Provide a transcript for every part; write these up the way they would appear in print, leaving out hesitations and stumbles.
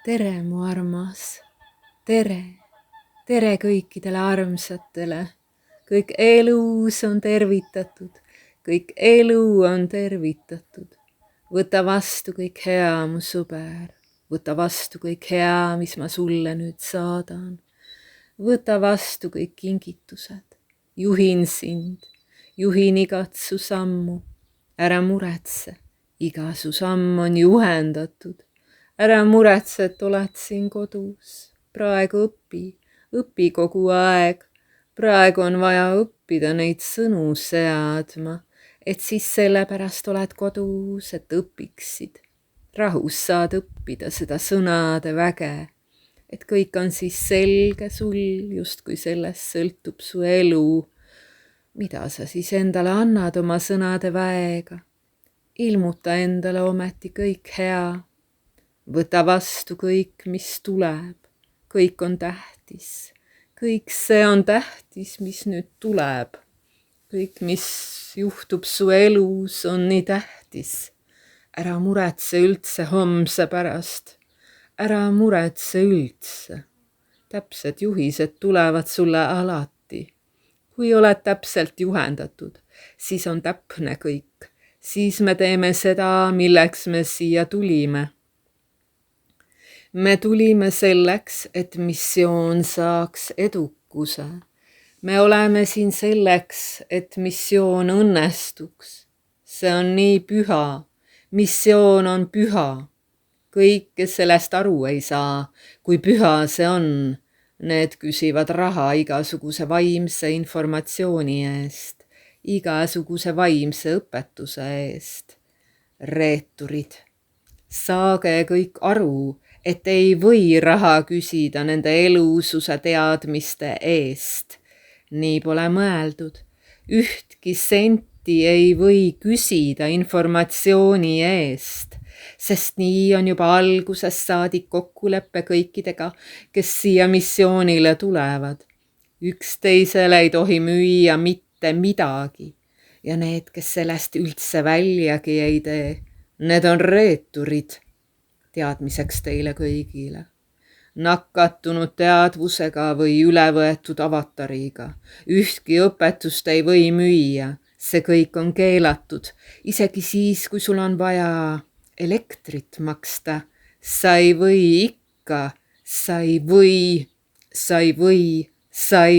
Tere, mu armas, tere, tere kõikidele armsatele. Kõik elus on tervitatud, kõik elu on tervitatud. Võta vastu kõik hea, mu sõber, võta vastu kõik hea, mis ma sulle nüüd saadan. Võta vastu kõik kingitused, juhin sind, juhin igat su sammu. Ära muretse, iga su samm on juhendatud. Ära muretse, et oled siin kodus. Praegu õpi kogu aeg. Praegu on vaja õppida neid sõnu seadma, et siis sellepärast oled kodus, et õpiksid. Rahus saad õppida seda sõnade väge, et kõik on siis selge sul, justkui sellest sõltub su elu. Mida sa siis endale annad oma sõnade väega? Ilmuta endale ometi kõik hea. Võta vastu kõik, mis tuleb. Kõik on tähtis. Kõik see on tähtis, mis nüüd tuleb. Kõik, mis juhtub su elus, on nii tähtis. Ära muretse üldse homse pärast. Ära muretse üldse. Täpsed juhised tulevad sulle alati. Kui oled täpselt juhendatud, siis on täpne kõik. Siis me teeme seda, milleks me siia tulime. Me tulime selleks, et missioon saaks edukuse. Me oleme siin selleks, et missioon õnnestuks. See on nii püha. Missioon on püha. Kõik, kes sellest aru ei saa, kui püha see on, need küsivad raha igasuguse vaimse informatsiooni eest, igasuguse vaimse õpetuse eest. Reeturid, saage kõik aru, et ei või raha küsida nende elususe teadmiste eest. Nii pole mõeldud. Ühtki senti ei või küsida informatsiooni eest, sest nii on juba algusest saadik kokkuleppe kõikidega, kes siia missioonile tulevad. Üksteisele ei tohi müüa mitte midagi ja need, kes sellest üldse väljagi ei tee, need on reeturid. Teadmiseks teile kõigile. Nakatunud teadvusega või ülevõetud avatariga. Ühtki õpetust ei või müüa, see kõik on keelatud. Isegi siis, kui sul on vaja elektrit maksta, sa ei või ikka, sa ei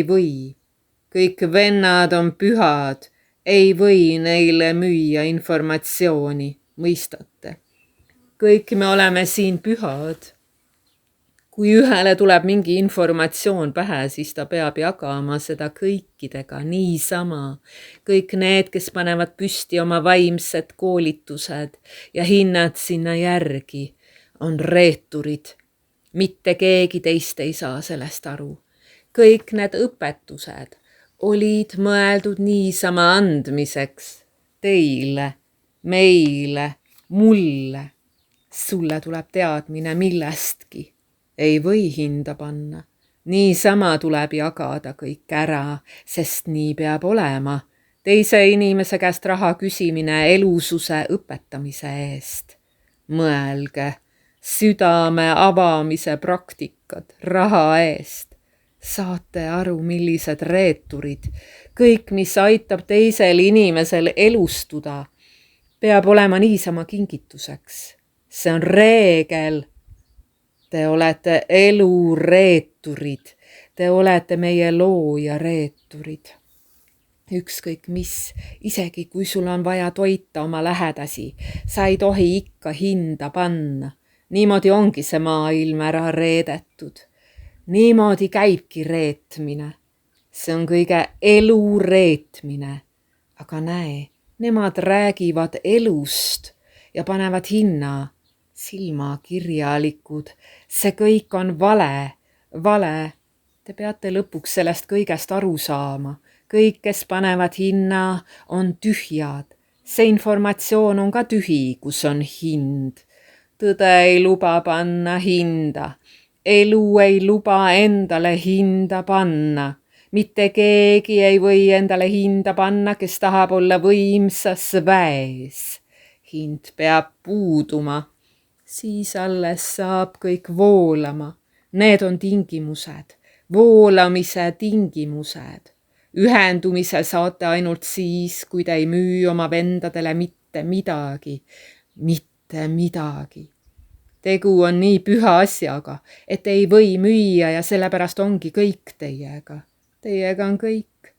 või. Kõik vennad on pühad, ei või neile müüa informatsiooni, mõistate? Kõik me oleme siin pühad. Kui ühele tuleb mingi informatsioon pähe, siis ta peab jagama seda kõikidega niisama. Kõik need, kes panevad püsti oma vaimsed koolitused ja hinnad sinna järgi, on reeturid. Mitte keegi teist ei saa sellest aru. Kõik need õpetused olid mõeldud niisama andmiseks. Teile, meile, mulle. Sulle tuleb teadmine millestki. Ei või hinda panna. Niisama tuleb jagada kõik ära, sest nii peab olema. Teise inimese käest raha küsimine elususe õpetamise eest. Mõelge, südame avamise praktikad raha eest. Saate aru, millised reeturid. Kõik, mis aitab teisel inimesel elustuda, peab olema niisama kingituseks. See on reegel. Te olete elureeturid. Te olete meie looja reeturid. Ükskõik mis, isegi kui sul on vaja toita oma lähedasi, sa ei tohi ikka hinda panna. Niimoodi ongi see maailm ära reedetud. Niimoodi käibki reetmine. See on kõige elu reetmine. Aga näe, nemad räägivad elust ja panevad hinna. Silmakirjalikud, see kõik on vale. Te peate lõpuks sellest kõigest aru saama. Kõik, kes panevad hinna, on tühjad. See informatsioon on ka tühi, kus on hind. Tõde ei luba panna hinda. Elu ei luba endale hinda panna. Mitte keegi ei või endale hinda panna, kes tahab olla võimsas väes. Hind peab puuduma. siis alles saab kõik voolama. Need on tingimused, voolamise tingimused. Ühendumise saate ainult siis, kui te ei müü oma vendadele mitte midagi. Mitte midagi. Tegu on nii püha asjaga, et ei või müüa ja sellepärast ongi kõik teiega. Teiega on kõik.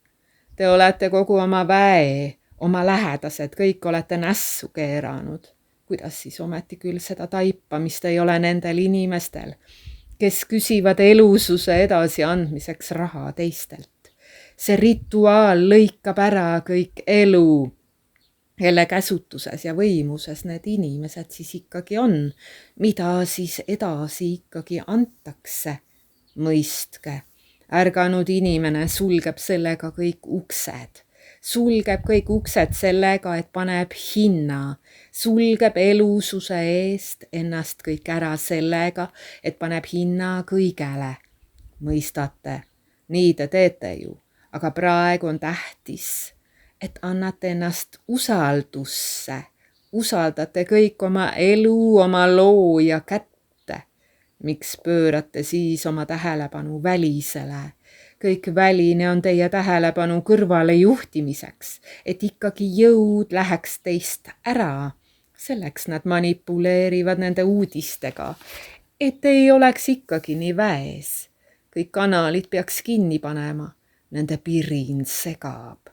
Te olete kogu oma väe, oma lähedased, kõik olete nässu keeranud. Kuidas siis ometi küll seda taipamist ei ole nendel inimestel, kes küsivad elususe edasiandmiseks raha teistelt. See rituaal lõikab ära kõik elu, kelle käsutuses ja võimuses need inimesed siis ikkagi on, mida siis edasi ikkagi antakse. Mõistke, ärganud inimene sulgeb sellega kõik uksed. Sulgeb kõik uksed sellega, et paneb hinna, sulgeb elususe eest ennast kõik ära sellega, et paneb hinna kõigele. Mõistate, nii te teete ju, aga praegu on tähtis, et annate ennast usaldusse, usaldate kõik oma elu, oma looja kätte. Miks pöörate siis oma tähelepanu välisele? Kõik väline on teie tähelepanu kõrvale juhtimiseks, et ikkagi jõud läheks teist ära. Selleks nad manipuleerivad nende uudistega, et ei oleks ikkagi nii väes. Kõik kanalid peaks kinni panema, nende pirin segab.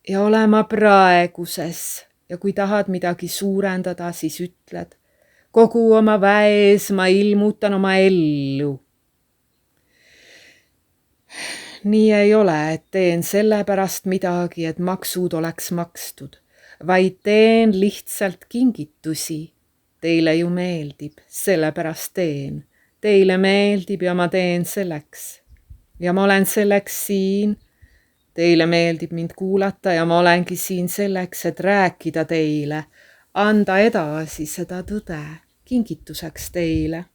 Ja olema praeguses ja kui tahad midagi suurendada, siis ütled, kogu oma väes ma ilmutan oma ellu. Nii ei ole, et teen sellepärast midagi, et maksud oleks makstud, vaid teen lihtsalt kingitusi. Teile ju meeldib, sellepärast teen. Teile meeldib ja ma teen selleks. Ja ma olen selleks siin. Teile meeldib mind kuulata ja ma olengi siin selleks, et rääkida teile, anda edasi seda tõde kingituseks teile,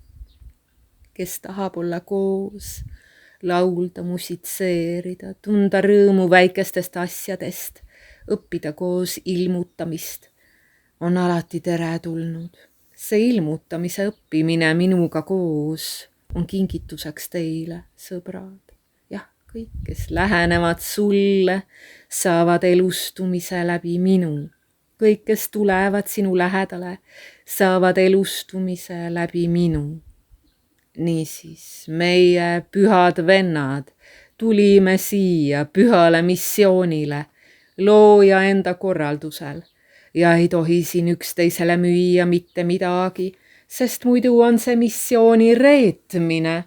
kes tahab olla koos, laulda, musitseerida, tunda rõõmu väikestest asjadest, õppida koos ilmutamist, on alati teretulnud. See ilmutamise õppimine minuga koos on kingituseks teile, sõbrad. Kõik, kes lähenevad sulle, saavad elustumise läbi minu. Kõik, kes tulevad sinu lähedale, saavad elustumise läbi minu. Niisiis, meie pühad vennad, tulime siia pühale missioonile, looja enda korraldusel ja ei tohi siin üksteisele müüa mitte midagi, sest muidu on see missiooni reetmine.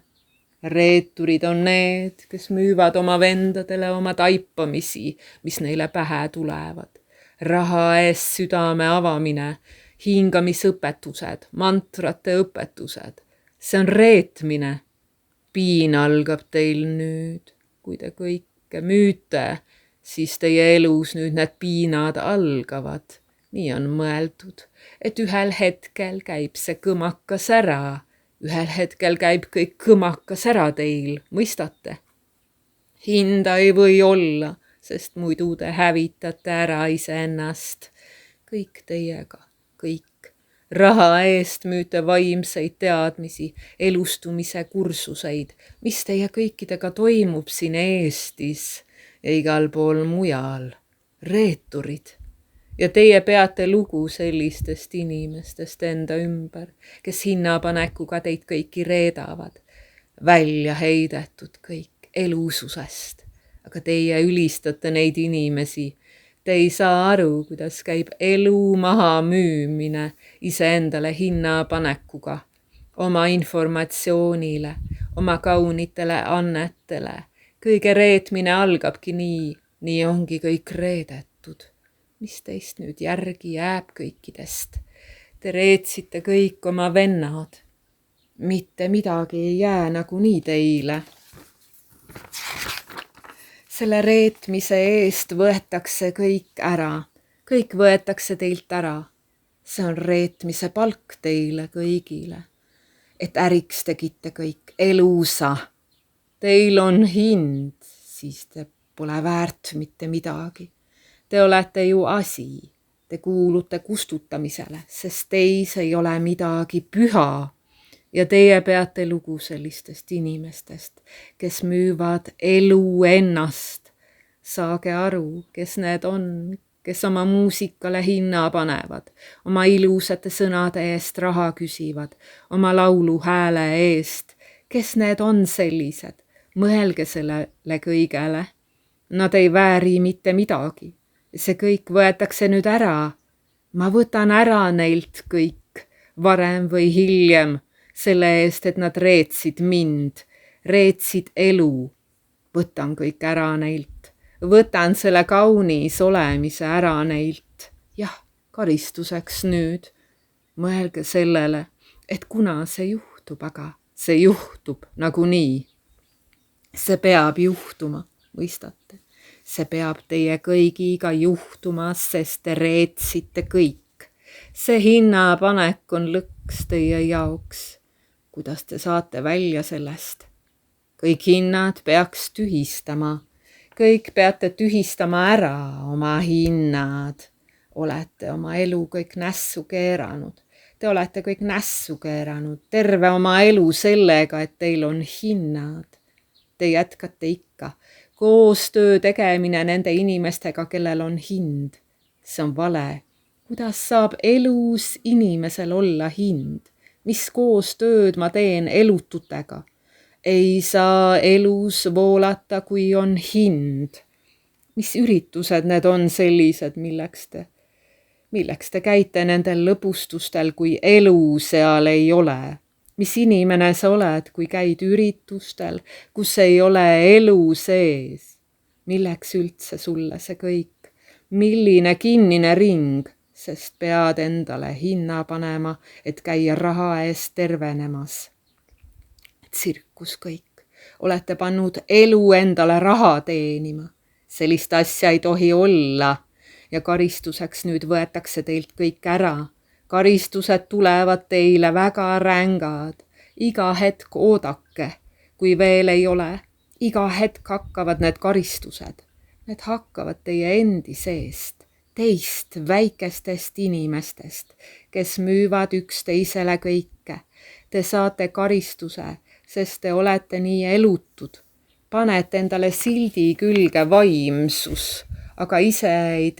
Reeturid on need, kes müüvad oma vendadele oma taipamisi, mis neile pähe tulevad. Raha eest südame avamine, hingamisõpetused, mantrate õpetused. See on reetmine. Piin algab teil nüüd. Kui te kõike müüte, siis teie elus nüüd need piinad algavad. Nii on mõeldud, et ühel hetkel käib see kõmakas ära. Ühel hetkel käib kõik kõmakas ära teil, mõistate? Hinda ei või olla, sest muidu te hävitate ära iseennast. Kõik teiega, kõik. Raha eest müüte vaimseid teadmisi, elustumise kursuseid, mis teie kõikidega toimub siin Eestis ja igal pool mujal. Reeturid. Ja teie peate lugu sellistest inimestest enda ümber, kes hinnapanekuga teid kõiki reedavad, välja heidetud kõik elususest. Aga teie ülistate neid inimesi. Te ei saa aru, kuidas käib elu maha müümine iseendale hinnapanekuga, oma informatsioonile, oma kaunitele annetele. Kõige reetmine algabki nii ongi kõik reedetud. Mis teist nüüd järgi jääb kõikidest? Te reetsite kõik oma vennad. Mitte midagi ei jää nagunii teile. Selle reetmise eest võetakse kõik ära. Kõik võetakse teilt ära. See on reetmise palk teile kõigile. Et äriks tegite kõik elusa. Teil on hind, siis te pole väärt mitte midagi. Te olete ju asi, Te kuulute kustutamisele, sest teis ei ole midagi püha ja teie peate lugu sellistest inimestest, kes müüvad elu ennast. Saage aru, kes need on, kes oma muusikale hinna panevad, oma ilusate sõnade eest raha küsivad, oma laulu hääle eest. Kes need on sellised? Mõelge sellele kõigele. Nad ei vääri mitte midagi. See kõik võetakse nüüd ära. Ma võtan ära neilt kõik, varem või hiljem, selle eest, et nad reetsid mind, reetsid elu. Võtan kõik ära neilt. Võtan selle kaunis olemise ära neilt. Jah, karistuseks nüüd. Mõelge sellele, et kuna see juhtub, aga see juhtub nagunii. See peab juhtuma, mõistate? See peab teie kõigiga juhtuma, sest te reetsite kõik. See hinnapanek on lõks teie jaoks. Kuidas te saate välja sellest? Kõik hinnad peaks tühistama. Kõik peate tühistama ära oma hinnad. Olete oma elu kõik nässu keeranud. Te olete kõik nässu keeranud. Terve oma elu sellega, et teil on hinnad. Te jätkate ikka. Koostöö tegemine nende inimestega, kellel on hind. See on vale. Kuidas saab elus inimesel olla hind? Mis koostööd ma teen elututega? Ei saa elus voolata, kui on hind. Mis üritused need on sellised, milleks te käite nendel lõbustustel, kui elu seal ei ole? Mis inimene sa oled, kui käid üritustel, kus ei ole elu sees? Milleks üldse sulle see kõik? Milline kinnine ring, sest pead endale hinna panema, et käia raha eest tervenemas. Tsirkus kõik. Olete pannud elu endale raha teenima. Sellist asja ei tohi olla ja karistuseks nüüd võetakse teilt kõik ära. Karistused tulevad teile väga rängad. Iga hetk oodake, kui veel ei ole. Iga hetk hakkavad need karistused. Need hakkavad teie endi seest, teist väikestest inimestest, kes müüvad üksteisele kõike. Te saate karistuse, sest te olete nii elutud. Panete endale sildi külge vaimsus, aga ise ei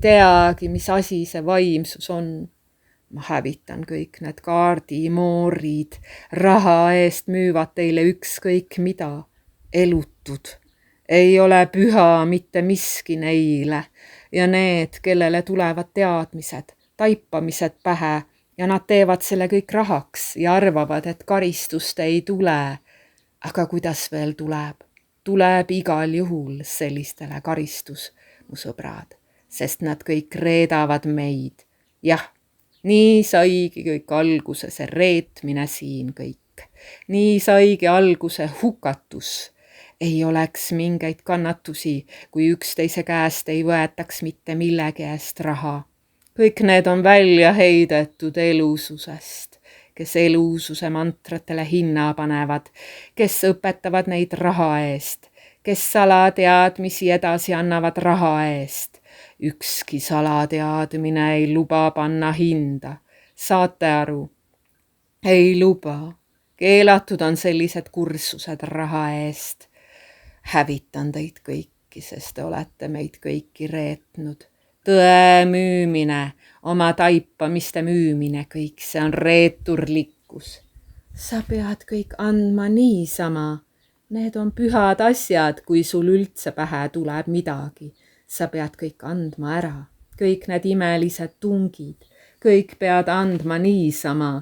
teagi, mis asi see vaimsus on. Ma hävitan kõik need kaardimoorid, raha eest müüvad teile ükskõik mida. Elutud. Ei ole püha mitte miski neile ja need, kellele tulevad teadmised, taipamised pähe ja nad teevad selle kõik rahaks ja arvavad, et karistust ei tule. Aga kuidas veel tuleb? Tuleb igal juhul sellistele karistus, mu sõbrad. Sest nad kõik reedavad meid. Jah, nii saigi kõik alguse see reetmine siin kõik. Nii saigi alguse hukatus. Ei oleks mingeid kannatusi, kui üksteise käest ei võetaks mitte millegi eest raha. Kõik need on välja heidetud elususest, kes elususe mantratele hinna panevad, kes õpetavad neid raha eest, kes salateadmisi edasi annavad raha eest. Ükski salateadmine ei luba panna hinda. Saate aru? Ei luba. Keelatud on sellised kursused raha eest. Hävitan teid kõiki, sest te olete meid kõiki reetnud. Tõe müümine, oma taipamiste müümine, kõik see on reeturlikkus. Sa pead kõik andma niisama. Need on pühad asjad, kui sul üldse pähe tuleb midagi. Sa pead kõik andma ära, kõik need imelised tungid, kõik pead andma niisama.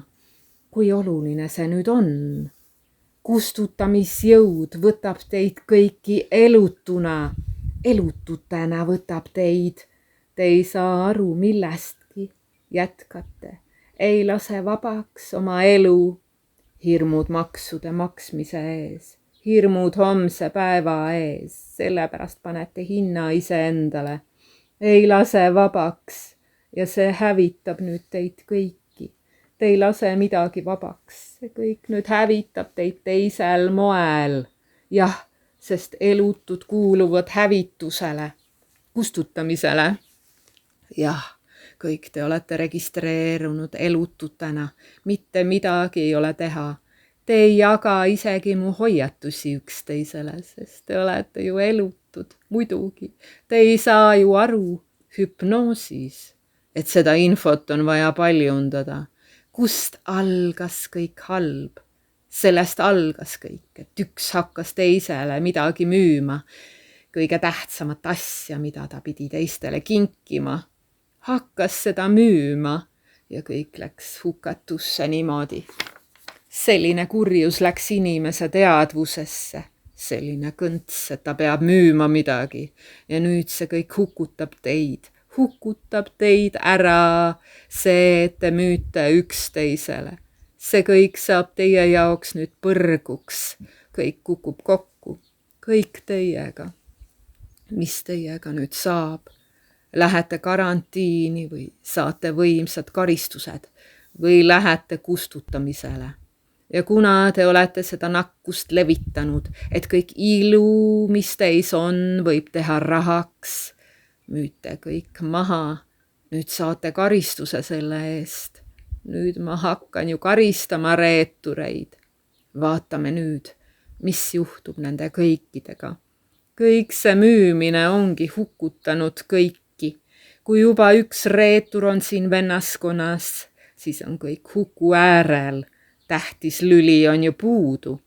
Kui oluline see nüüd on? Kustutamisjõud võtab teid kõiki elutuna, elututena võtab teid. Te ei saa aru millestki, jätkate, ei lase vabaks oma elu. Hirmud maksude maksmise ees. Hirmud homse päeva ees, sellepärast panete hinna iseendale. Ei lase vabaks ja see hävitab nüüd teid kõiki. Te ei lase midagi vabaks, see kõik nüüd hävitab teid teisel moel. Jah, sest elutud kuuluvad hävitusele, kustutamisele. Jah, kõik te olete registreerunud elututena, mitte midagi ei ole teha. Te ei jaga isegi mu hoiatusi üksteisele, sest te olete ju elutud, muidugi. Te ei saa ju aru hüpnoosis, et seda infot on vaja paljundada. Kust algas kõik halb? Sellest algas kõik, et üks hakkas teisele midagi müüma, kõige tähtsamat asja, mida ta pidi teistele kinkima. Hakkas seda müüma ja kõik läks hukatusse niimoodi. Selline kurjus läks inimese teadvusesse, selline kõnts, et ta peab müüma midagi ja nüüd see kõik hukutab teid ära, see, et te müüte üksteisele. See kõik saab teie jaoks nüüd põrguks, kõik kukub kokku, kõik teiega. Mis teiega nüüd saab? Lähete karantiini või saate võimsad karistused või lähete kustutamisele. Ja kuna te olete seda nakkust levitanud, et kõik ilu, mis teis on, võib teha rahaks, müüte kõik maha, nüüd saate karistuse selle eest. Nüüd ma hakkan ju karistama reetureid. Vaatame nüüd, mis juhtub nende kõikidega. Kõik see müümine ongi hukutanud kõiki. Kui juba üks reetur on siin vennaskonnas, siis on kõik huku äärel. Tähtis lüli on ju puudu.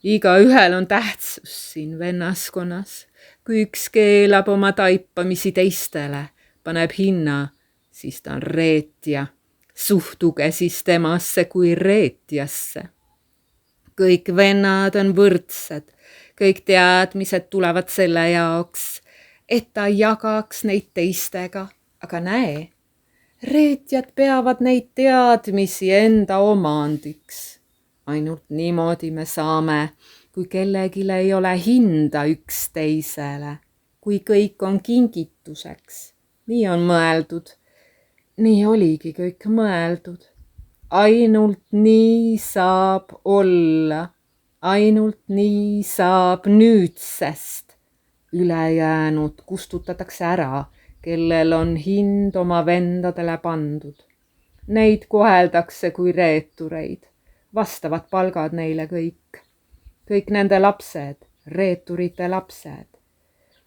Igaühel on tähtsus siin vennaskonnas. Kui üks keelab oma taipamisi teistele, paneb hinna, siis ta on reetja. Suhtuge siis temasse kui reetjasse. Kõik vennad on võrdsed, kõik teadmised tulevad selle jaoks, et ta jagaks neid teistega, aga näe, reetjad peavad neid teadmisi enda omandiks. Ainult niimoodi me saame, kui kellegile ei ole hinda üksteisele, kui kõik on kingituseks. Nii on mõeldud, nii oligi kõik mõeldud. Ainult nii saab olla, ainult nii saab nüüdsest. Ülejäänud kustutatakse ära, kellel on hind oma vendadele pandud. Neid koheldakse kui reetureid, vastavad palgad neile kõik. Kõik nende lapsed, reeturite lapsed.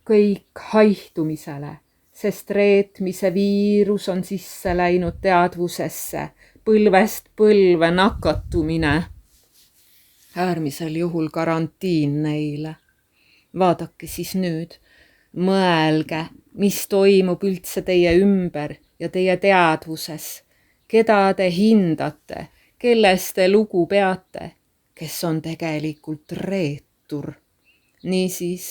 Kõik haihtumisele, sest reetmise viirus on sisse läinud teadvusesse, põlvest põlve nakatumine. Äärmisel juhul karantiin neile. Vaadake siis nüüd, mõelge, mis toimub üldse teie ümber ja teie teadvuses, keda te hindate, kellest te lugu peate, kes on tegelikult reetur. Niisiis,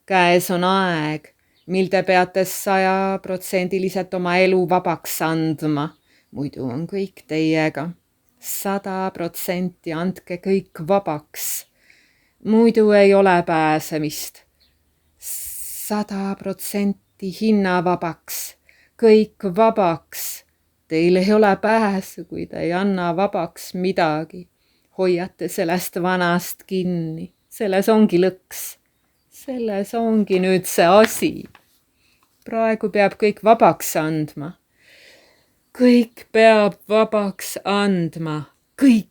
käes on aeg, mil te peate 100% oma elu vabaks andma, muidu on kõik teiega. 100% andke kõik vabaks, muidu ei ole pääsemist. 100% hinna vabaks, kõik vabaks. Teil ei ole pääsu, kui te ei anna vabaks midagi. Hoiate sellest vanast kinni, selles ongi lõks. Selles ongi nüüd see asi. Praegu peab kõik vabaks andma. Kõik peab vabaks andma. Kõik.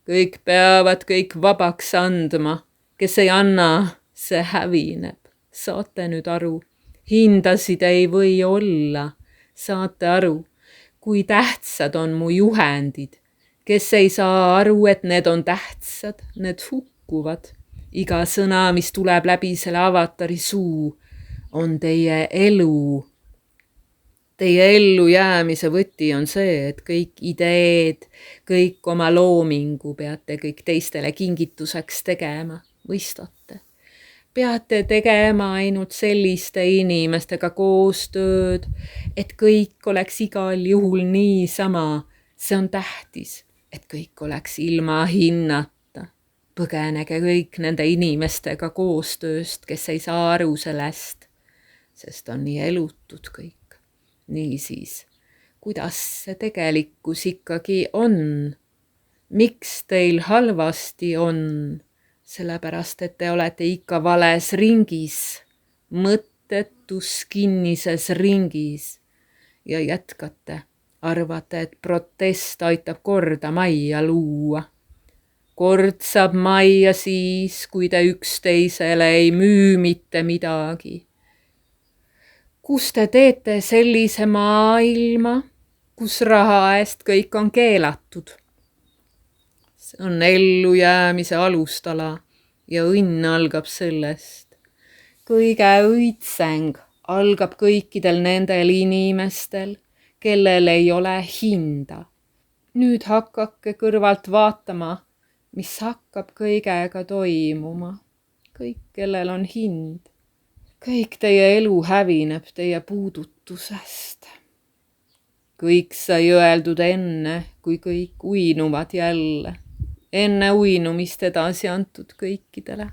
Kõik peavad kõik vabaks andma. Kes ei anna, see hävineb. Saate nüüd aru? Hindasid ei või olla. Saate aru, kui tähtsad on mu juhendid. Kes ei saa aru, et need on tähtsad, need hukkuvad. Iga sõna, mis tuleb läbi selle avatari suu, on teie elu. Teie ellu jäämise võti on see, et kõik ideed, kõik oma loomingu peate kõik teistele kingituseks tegema. Mõistate? Peate tegema ainult selliste inimestega koostööd, et kõik oleks igal juhul niisama. See on tähtis, et kõik oleks ilma hinnata. Põgenege kõik nende inimestega koostööst, kes ei saa aru sellest, sest on nii elutud kõik. Niisiis, kuidas see tegelikkus ikkagi on? Miks teil halvasti on? Sellepärast, et te olete ikka vales ringis. mõttetus kinnises ringis ja jätkate, arvate, et protest aitab korda majja luua. Kord saab majja siis, kui te üksteisele ei müü mitte midagi. Kus te teete sellise maailma, kus raha eest kõik on keelatud? See on ellujäämise alustala ja õnn algab sellest. Kõige õitseng algab kõikidel nendel inimestel, kellel ei ole hinda. Nüüd hakake kõrvalt vaatama, mis hakkab kõigega toimuma. Kõik, kellel on hind. Kõik teie elu hävineb teie puudutusest. Kõik sai öeldud enne, kui kõik uinuvad jälle. Enne uinumist edasi antud kõikidele.